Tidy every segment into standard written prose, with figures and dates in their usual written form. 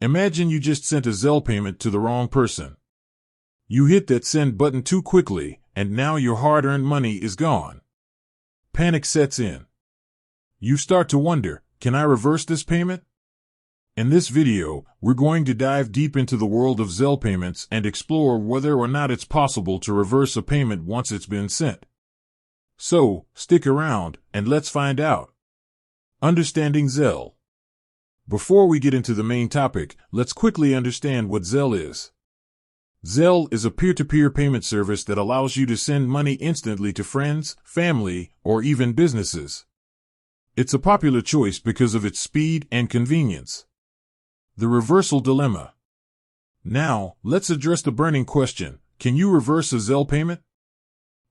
Imagine you just sent a Zelle payment to the wrong person. You hit that send button too quickly, and now your hard-earned money is gone. Panic sets in. You start to wonder, can I reverse this payment? In this video, we're going to dive deep into the world of Zelle payments and explore whether or not it's possible to reverse a payment once it's been sent. So, stick around, and let's find out. Understanding Zelle. Before we get into the main topic, let's quickly understand what Zelle is. Zelle is a peer-to-peer payment service that allows you to send money instantly to friends, family, or even businesses. It's a popular choice because of its speed and convenience. The reversal dilemma. Now, let's address the burning question: can you reverse a Zelle payment?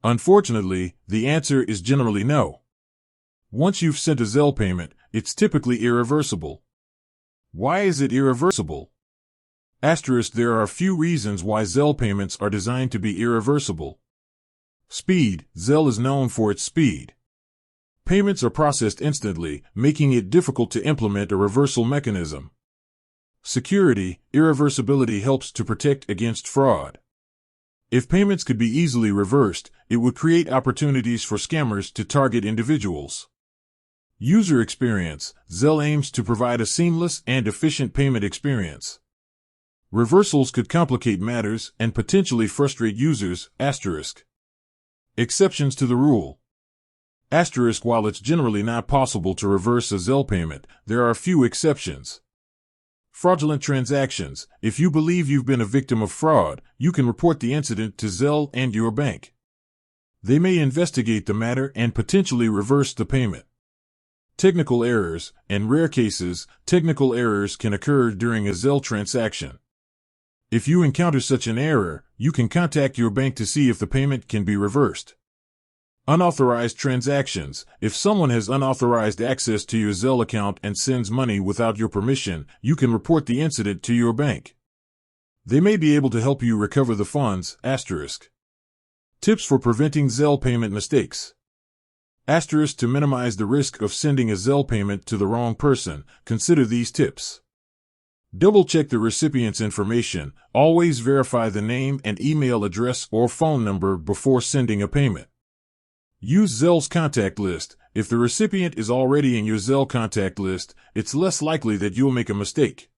Unfortunately, the answer is generally no. Once you've sent a Zelle payment, it's typically irreversible. Why is it irreversible? There are a few reasons why Zelle payments are designed to be irreversible. Speed. Zelle is known for its speed. Payments are processed instantly, making it difficult to implement a reversal mechanism. Security. Irreversibility helps to protect against fraud. If payments could be easily reversed, it would create opportunities for scammers to target individuals. User experience. Zelle aims to provide a seamless and efficient payment experience. Reversals could complicate matters and potentially frustrate users. Exceptions to the rule. While it's generally not possible to reverse a Zelle payment, there are a few exceptions. Fraudulent transactions. If you believe you've been a victim of fraud, you can report the incident to Zelle and your bank. They may investigate the matter and potentially reverse the payment. Technical errors. In rare cases, technical errors can occur during a Zelle transaction. If you encounter such an error, you can contact your bank to see if the payment can be reversed. Unauthorized transactions. If someone has unauthorized access to your Zelle account and sends money without your permission, you can report the incident to your bank. They may be able to help you recover the funds. Tips for preventing Zelle payment mistakes. To minimize the risk of sending a Zelle payment to the wrong person, consider these tips. Double-check the recipient's information. Always verify the name and email address or phone number before sending a payment. Use Zelle's contact list. If the recipient is already in your Zelle contact list, it's less likely that you'll make a mistake.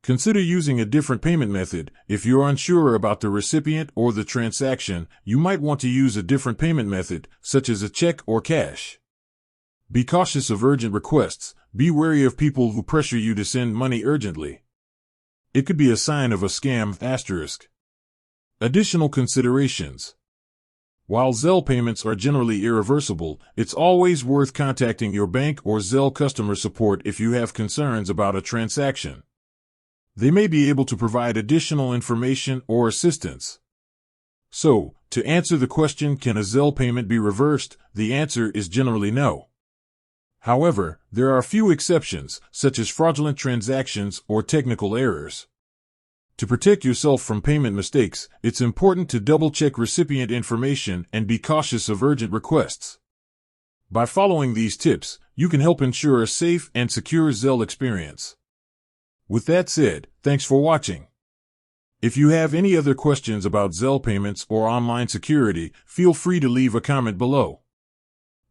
Consider using a different payment method. If you're unsure about the recipient or the transaction, you might want to use a different payment method, such as a check or cash. Be cautious of urgent requests. Be wary of people who pressure you to send money urgently. It could be a sign of a scam. Additional considerations. While Zelle payments are generally irreversible, it's always worth contacting your bank or Zelle customer support if you have concerns about a transaction. They may be able to provide additional information or assistance. So, to answer the question, can a Zelle payment be reversed? The answer is generally no. However, there are a few exceptions, such as fraudulent transactions or technical errors. To protect yourself from payment mistakes, it's important to double-check recipient information and be cautious of urgent requests. By following these tips, you can help ensure a safe and secure Zelle experience. With that said, thanks for watching. If you have any other questions about Zelle payments or online security, feel free to leave a comment below.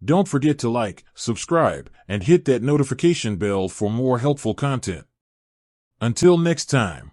Don't forget to like, subscribe, and hit that notification bell for more helpful content. Until next time.